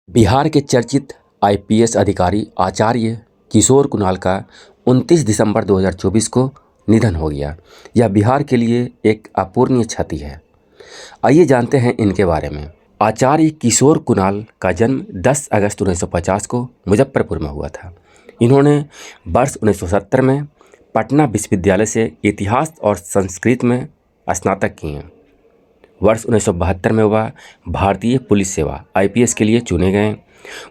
बिहार के चर्चित आईपीएस अधिकारी आचार्य किशोर कुणाल का 29 दिसंबर 2024 को निधन हो गया। यह बिहार के लिए एक अपूरणीय क्षति है। आइए जानते हैं इनके बारे में। आचार्य किशोर कुणाल का जन्म 10 अगस्त 1950 को मुजफ्फरपुर में हुआ था। इन्होंने वर्ष 1970 में पटना विश्वविद्यालय से इतिहास और संस्कृत में स्नातक किए हैं। वर्ष 1972 में वह भारतीय पुलिस सेवा आईपीएस के लिए चुने गए।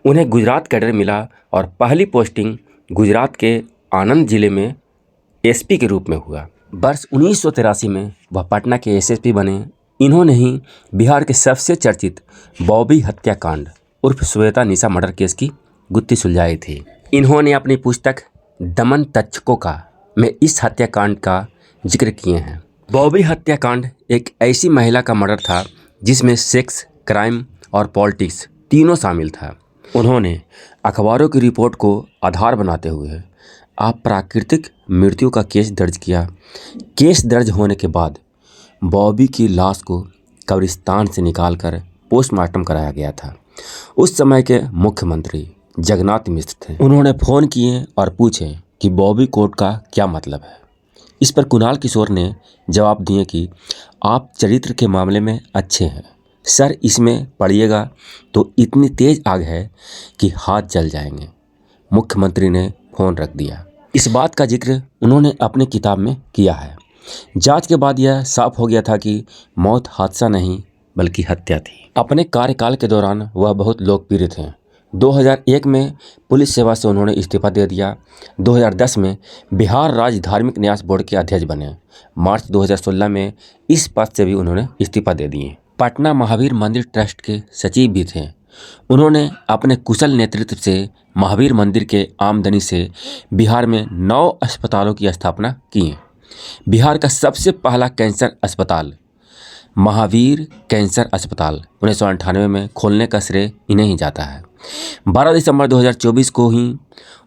उन्हें गुजरात कैडर मिला और पहली पोस्टिंग गुजरात के आणंद जिले में एसपी के रूप में हुआ। वर्ष 1983 में वह पटना के एसएसपी बने। इन्होंने ही बिहार के सबसे चर्चित बॉबी हत्याकांड उर्फ श्वेता निशा मर्डर केस की गुत्थी सुलझाई थी। इन्होंने अपनी पुस्तक दमन तक्षकों का में इस हत्याकांड का जिक्र किए हैं। बॉबी हत्याकांड एक ऐसी महिला का मर्डर था जिसमें सेक्स, क्राइम और पॉलिटिक्स तीनों शामिल था। उन्होंने अखबारों की रिपोर्ट को आधार बनाते हुए अप्राकृतिक मृत्यु का केस दर्ज किया। केस दर्ज होने के बाद बॉबी की लाश को कब्रिस्तान से निकालकर पोस्टमार्टम कराया गया था। उस समय के मुख्यमंत्री जगन्नाथ मिश्र थे। उन्होंने फ़ोन किए और पूछे कि बॉबी कोड का क्या मतलब है। इस पर कुणाल किशोर ने जवाब दिए कि आप चरित्र के मामले में अच्छे हैं सर, इसमें पढ़िएगा तो इतनी तेज आग है कि हाथ जल जाएंगे। मुख्यमंत्री ने फ़ोन रख दिया। इस बात का जिक्र उन्होंने अपनी किताब में किया है। जांच के बाद यह साफ हो गया था कि मौत हादसा नहीं बल्कि हत्या थी। अपने कार्यकाल के दौरान वह बहुत लोकप्रिय थे। 2001 में पुलिस सेवा से उन्होंने इस्तीफा दे दिया। 2010 में बिहार राज्य धार्मिक न्यास बोर्ड के अध्यक्ष बने। मार्च 2016 में इस पद से भी उन्होंने इस्तीफा दे दिए। पटना महावीर मंदिर ट्रस्ट के सचिव भी थे। उन्होंने अपने कुशल नेतृत्व से महावीर मंदिर के आमदनी से बिहार में 9 अस्पतालों की स्थापना की। बिहार का सबसे पहला कैंसर अस्पताल महावीर कैंसर अस्पताल 1998 में खोलने का श्रेय इन्हें ही जाता है। 12 दिसंबर 2024 को ही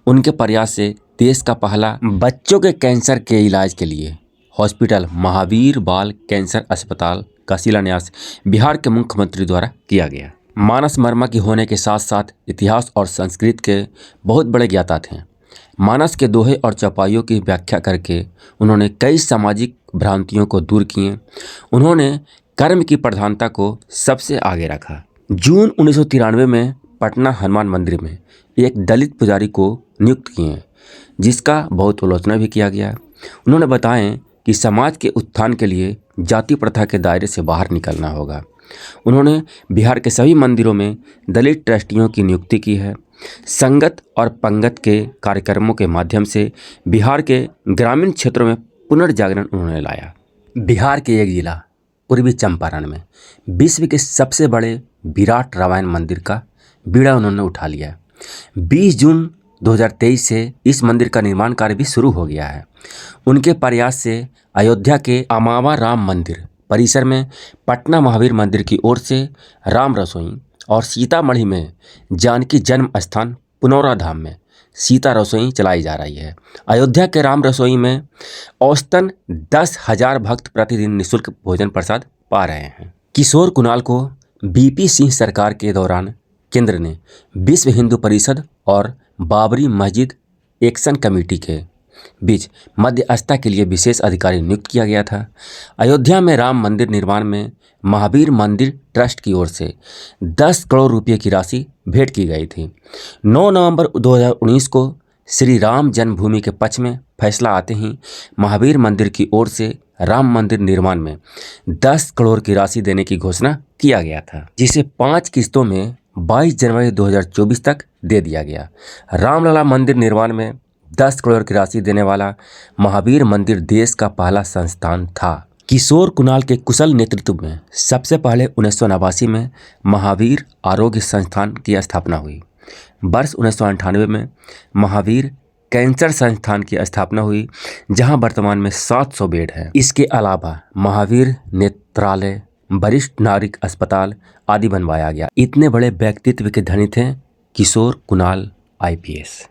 उनके प्रयास से देश का पहला बच्चों के कैंसर के इलाज के लिए हॉस्पिटल महावीर बाल कैंसर अस्पताल का शिलान्यास बिहार के मुख्यमंत्री द्वारा किया गया। मानस वर्मा की होने के साथ साथ इतिहास और संस्कृत के बहुत बड़े ज्ञाता थे। मानस के दोहे और चौपाइयों की व्याख्या करके उन्होंने कई सामाजिक भ्रांतियों को दूर किए। उन्होंने कर्म की प्रधानता को सबसे आगे रखा। जून 1993 में पटना हनुमान मंदिर में एक दलित पुजारी को नियुक्त किए, जिसका बहुत आलोचना भी किया गया। उन्होंने बताएं कि समाज के उत्थान के लिए जाति प्रथा के दायरे से बाहर निकलना होगा। उन्होंने बिहार के सभी मंदिरों में दलित ट्रस्टियों की नियुक्ति की है। संगत और पंगत के कार्यक्रमों के माध्यम से बिहार के ग्रामीण क्षेत्रों में पुनर्जागरण उन्होंने लाया। बिहार के एक जिला पूर्वी चंपारण में विश्व के सबसे बड़े विराट रामायण मंदिर का बीड़ा उन्होंने उठा लिया। 20 जून 2023 से इस मंदिर का निर्माण कार्य भी शुरू हो गया है। उनके प्रयास से अयोध्या के अमावा राम मंदिर परिसर में पटना महावीर मंदिर की ओर से राम रसोई और सीतामढ़ी में जानकी जन्म स्थान पुनौरा धाम में सीता रसोई चलाई जा रही है। अयोध्या के राम रसोई में औसतन 10,000 भक्त प्रतिदिन निःशुल्क भोजन प्रसाद पा रहे हैं। किशोर कुणाल को बीपी सिंह सरकार के दौरान केंद्र ने विश्व हिंदू परिषद और बाबरी मस्जिद एक्शन कमेटी के बीच मध्यस्थता के लिए विशेष अधिकारी नियुक्त किया गया था। अयोध्या में राम मंदिर निर्माण में महावीर मंदिर ट्रस्ट की ओर से 10 करोड़ रुपये की राशि भेंट की गई थी। 9 नवंबर 2019 को श्री राम जन्मभूमि के पक्ष में फैसला आते ही महावीर मंदिर की ओर से राम मंदिर निर्माण में 10 करोड़ की राशि देने की घोषणा किया गया था, जिसे 5 किस्तों में 22 जनवरी 2024 तक दे दिया गया। रामलला मंदिर निर्माण में 10 करोड़ की राशि देने वाला महावीर मंदिर देश का पहला संस्थान था। किशोर कुणाल के कुशल नेतृत्व में सबसे पहले 1989 में महावीर आरोग्य संस्थान की स्थापना हुई। वर्ष 1998 में महावीर कैंसर संस्थान की स्थापना हुई, जहां वर्तमान में 700 बेड हैं। इसके अलावा महावीर नेत्रालय, वरिष्ठ नागरिक अस्पताल आदि बनवाया गया। इतने बड़े व्यक्तित्व के धनी थे किशोर कुणाल आईपीएस।